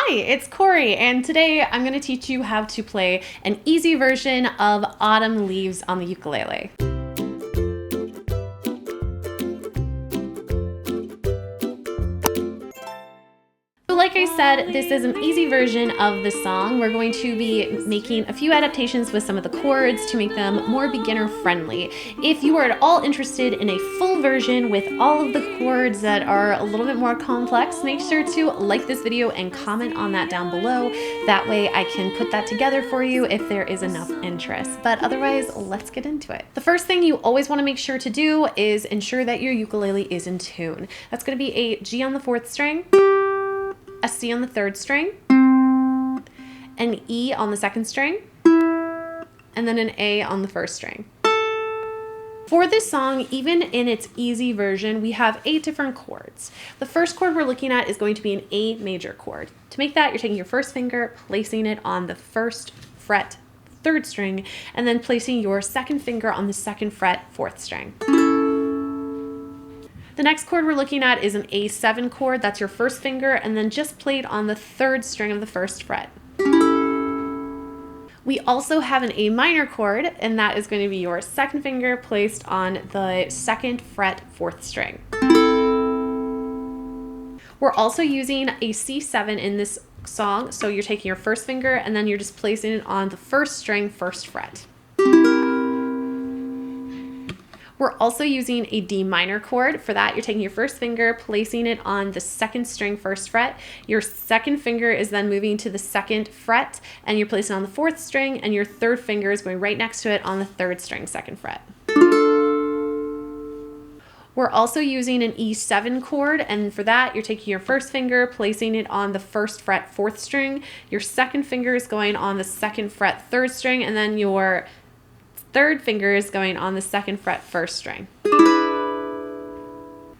Hi, it's Cory, and today I'm going to teach you how to play an easy version of Autumn Leaves on the ukulele. So like I said, this is an easy version of the song. We're going to be making a few adaptations with some of the chords to make them more beginner friendly. If you are at all interested in a full version with all of the chords that are a little bit more complex, make sure to like this video and comment on that down below. That way I can put that together for you if there is enough interest. But otherwise, let's get into it. The first thing you always want to make sure to do is ensure that your ukulele is in tune. That's going to be a G on the 4th string, a C on the 3rd string, an E on the 2nd string, and then an A on the 1st string. For this song, even in its easy version, we have 8 different chords. The first chord we're looking at is going to be an A major chord. To make that, you're taking your first finger, placing it on the 1st fret, 3rd string, and then placing your second finger on the 2nd fret, 4th string. The next chord we're looking at is an A7 chord. That's your first finger, and then just played on the 3rd string of the 1st fret. We also have an A minor chord, and that is going to be your second finger placed on the 2nd fret, 4th string. We're also using a C7 in this song, so you're taking your first finger and then you're just placing it on the 1st string, 1st fret. We're also using a D minor chord. For that, you're taking your first finger, placing it on the 2nd string, 1st fret. Your second finger is then moving to the 2nd fret, and you're placing it on the 4th string, and your third finger is going right next to it on the 3rd string, 2nd fret. We're also using an E7 chord, and for that, you're taking your first finger, placing it on the 1st fret, 4th string. Your second finger is going on the 2nd fret, 3rd string, and then your third finger is going on the 2nd fret, 1st string.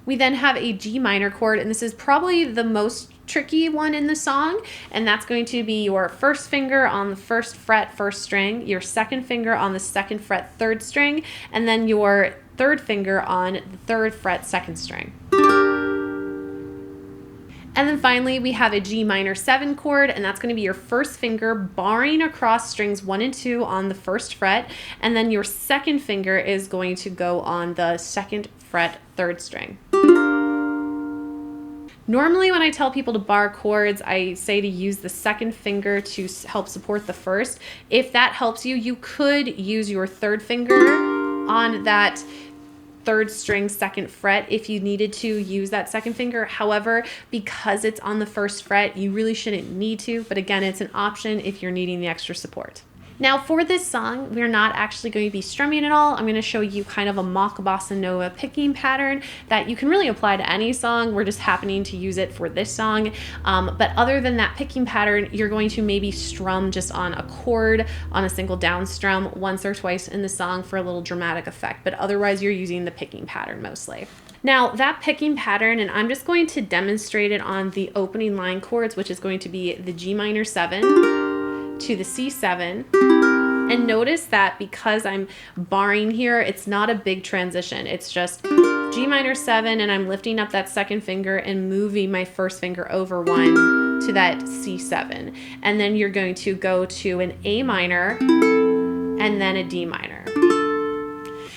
We then have a G minor chord, and this is probably the most tricky one in the song, and that's going to be your first finger on the 1st fret, 1st string, your second finger on the 2nd fret, 3rd string, and then your third finger on the 3rd fret, 2nd string. And then finally, we have a G minor 7 chord, and that's going to be your first finger barring across strings 1 and 2 on the 1st fret, and then your second finger is going to go on the 2nd fret, 3rd string. Normally when I tell people to bar chords, I say to use the second finger to help support the first. If that helps you, you could use your third finger on that 3rd string, 2nd fret if you needed to use that second finger. However, because it's on the 1st fret, you really shouldn't need to, but again, it's an option if you're needing the extra support. Now for this song, we're not actually going to be strumming at all. I'm going to show you kind of a mock bossa nova picking pattern that you can really apply to any song. We're just happening to use it for this song. But other than that picking pattern, you're going to maybe strum just on a chord on a single down strum once or twice in the song for a little dramatic effect. But otherwise, you're using the picking pattern mostly. Now that picking pattern, and I'm just going to demonstrate it on the opening line chords, which is going to be the G minor 7, to the C7, and notice that because I'm barring here, it's not a big transition. It's just G minor 7, and I'm lifting up that second finger and moving my first finger over 1 to that C7. And then you're going to go to an A minor and then a D minor.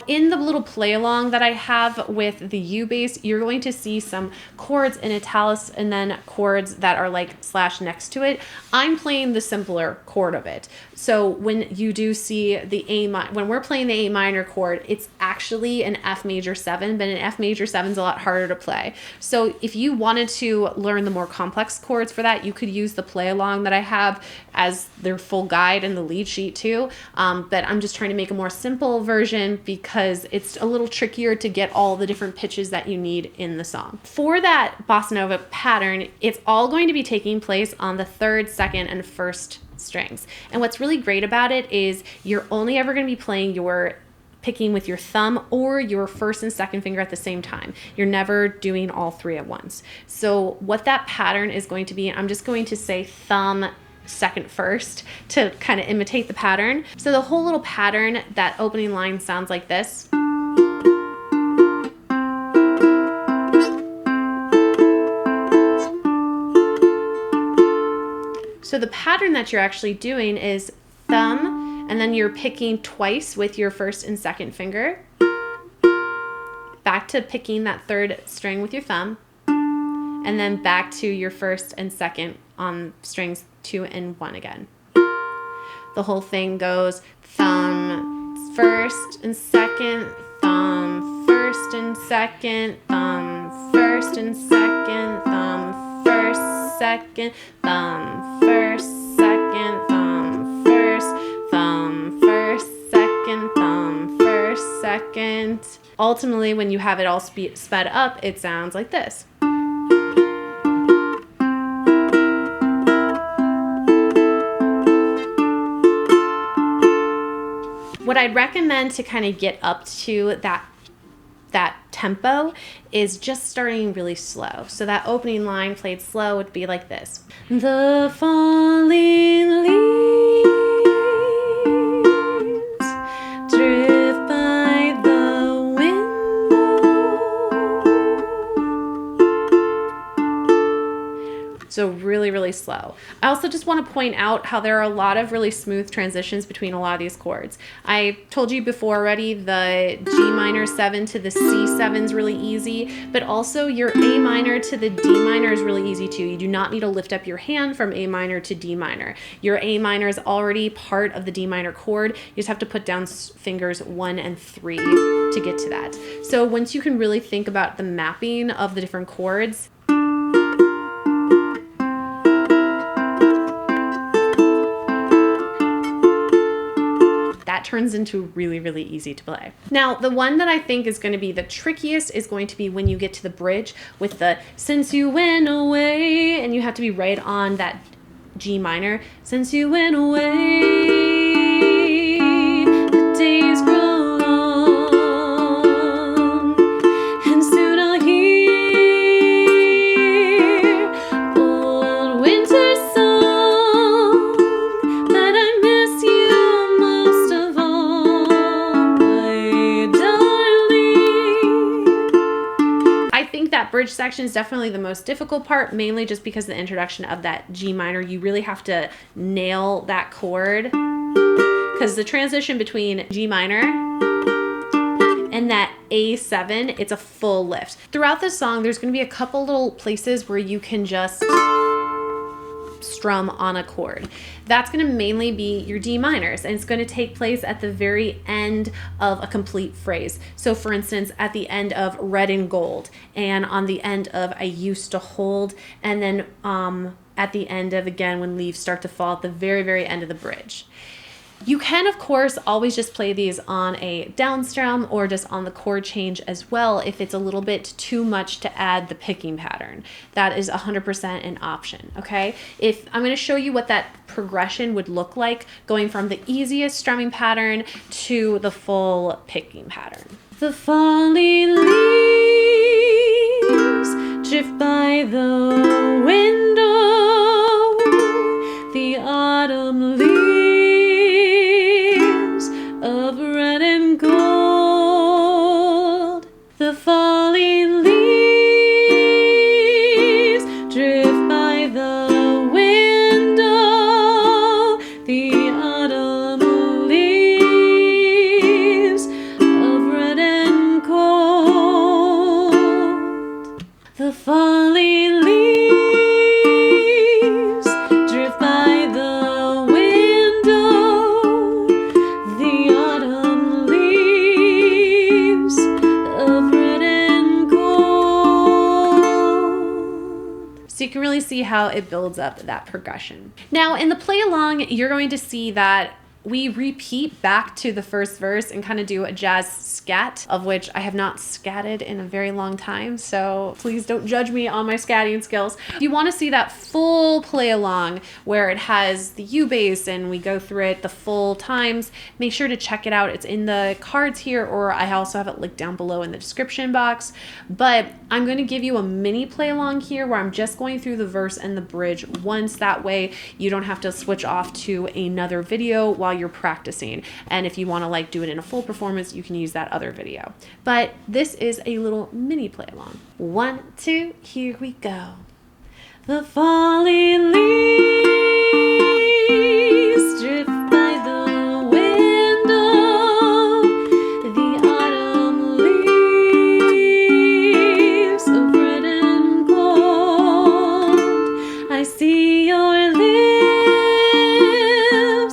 In the little play along that I have with the U bass, you're going to see some chords in italics and then chords that are like slash next to it. I'm playing the simpler chord of it. So when you do see the when we're playing the A minor chord, it's actually an F major 7, but an F major 7 is a lot harder to play. So if you wanted to learn the more complex chords for that, you could use the play along that I have as their full guide and the lead sheet too. But I'm just trying to make a more simple version because it's a little trickier to get all the different pitches that you need in the song. For that bossa nova pattern, it's all going to be taking place on the 3rd, 2nd, and 1st strings. And what's really great about it is you're only ever going to be playing your picking with your thumb or your first and second finger at the same time. You're never doing all 3 at once. So what that pattern is going to be, I'm just going to say thumb, second, first to kind of imitate the pattern. So the whole little pattern, that opening line sounds like this. So the pattern that you're actually doing is thumb, and then you're picking twice with your first and second finger. Back to picking that third string with your thumb, and then back to your first and second on strings 2 and 1 again. The whole thing goes thumb, first and second, thumb, first and second, thumb, first and second, thumb, first, second, thumb, first, second, thumb, first, thumb, first, second, thumb, first, second. Ultimately, when you have it all sped up, it sounds like this. What I'd recommend to kind of get up to that tempo is just starting really slow. So that opening line played slow would be like this. The falling leaves drift by the window. So really, really slow. I also just want to point out how there are a lot of really smooth transitions between a lot of these chords. I told you before already, the G minor 7 to the C7 is really easy, but also your A minor to the D minor is really easy too. You do not need to lift up your hand from A minor to D minor. Your A minor is already part of the D minor chord. You just have to put down fingers 1 and 3 to get to that. So once you can really think about the mapping of the different chords, that turns into really, really easy to play. Now, the one that I think is going to be the trickiest is going to be when you get to the bridge with the "since you went away," and you have to be right on that G minor. Since you went away, the days grow long, and soon I'll hear old winter song, but I miss you most of all, my darling. I think that bridge section is definitely the most difficult part, mainly just because of the introduction of that G minor. You really have to nail that chord, because the transition between G minor and that A7, it's a full lift. Throughout the song, there's going to be a couple little places where you can just strum on a chord. That's going to mainly be your D minors, and it's going to take place at the very end of a complete phrase. So for instance, at the end of Red and Gold, and on the end of I Used to Hold, and then at the end of, again, When Leaves Start to Fall, at the very, very end of the bridge. You can, of course, always just play these on a down strum or just on the chord change as well if it's a little bit too much to add the picking pattern. That is 100% an option, okay? If I'm going to show you what that progression would look like going from the easiest strumming pattern to the full picking pattern. The falling leaves drift by the window, the autumn leaves of red and gold. The falling leaves drift by the window, the autumn leaves of red and gold. The falling leaves drift by the window, the autumn leaves of red and gold. So you can really see how it builds up that progression. Now in the play along, you're going to see that we repeat back to the first verse and kind of do a jazz scat, of which I have not scatted in a very long time, so please don't judge me on my scatting skills. If you want to see that full play along where it has the U bass and we go through it the full times, make sure to check it out. It's in the cards here, or I also have it linked down below in the description box. But I'm going to give you a mini play along here where I'm just going through the verse and the bridge once. That way you don't have to switch off to another video while you're practicing, and if you want to like do it in a full performance, you can use that other video. But this is a little mini play along. 1, 2, here we go. The falling leaves see your lips,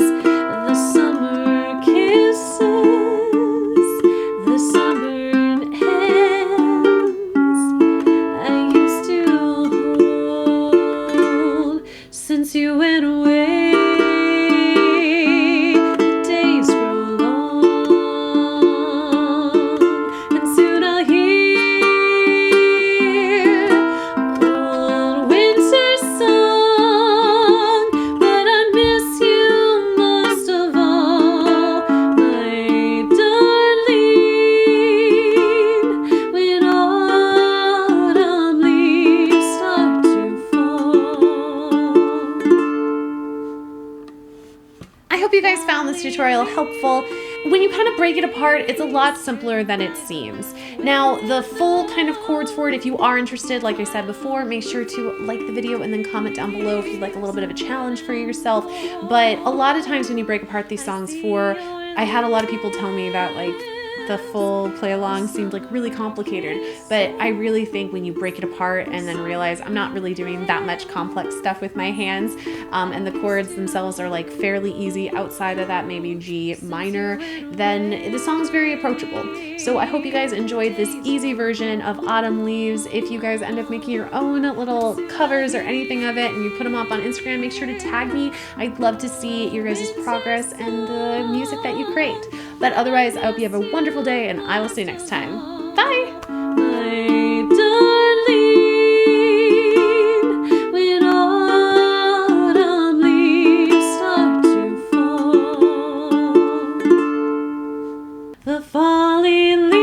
the summer kisses, the sunburned hands I used to hold. Since you went away, the days grow long, and soon I'll hear old winter song. But I miss you most of all, my darling, when autumn leaves start to fall. I hope you guys found this tutorial helpful. When you kind of break it apart, it's a lot simpler than it seems. Now, the full kind of chords for it, if you are interested, like I said before, make sure to like the video and then comment down below if you'd like a little bit of a challenge for yourself. But a lot of times when you break apart these songs I had a lot of people tell me that like the full play along seemed like really complicated, but I really think when you break it apart and then realize I'm not really doing that much complex stuff with my hands, and the chords themselves are like fairly easy outside of that maybe G minor, then the song's very approachable. So I hope you guys enjoyed this easy version of Autumn Leaves. If you guys end up making your own little covers or anything of it and you put them up on Instagram, make sure to tag me. I'd love to see your guys' progress and the music that you create. But otherwise, I hope you have a wonderful day, and I will see you next time. Bye! My darling, when autumn leaves start to fall, the falling leaves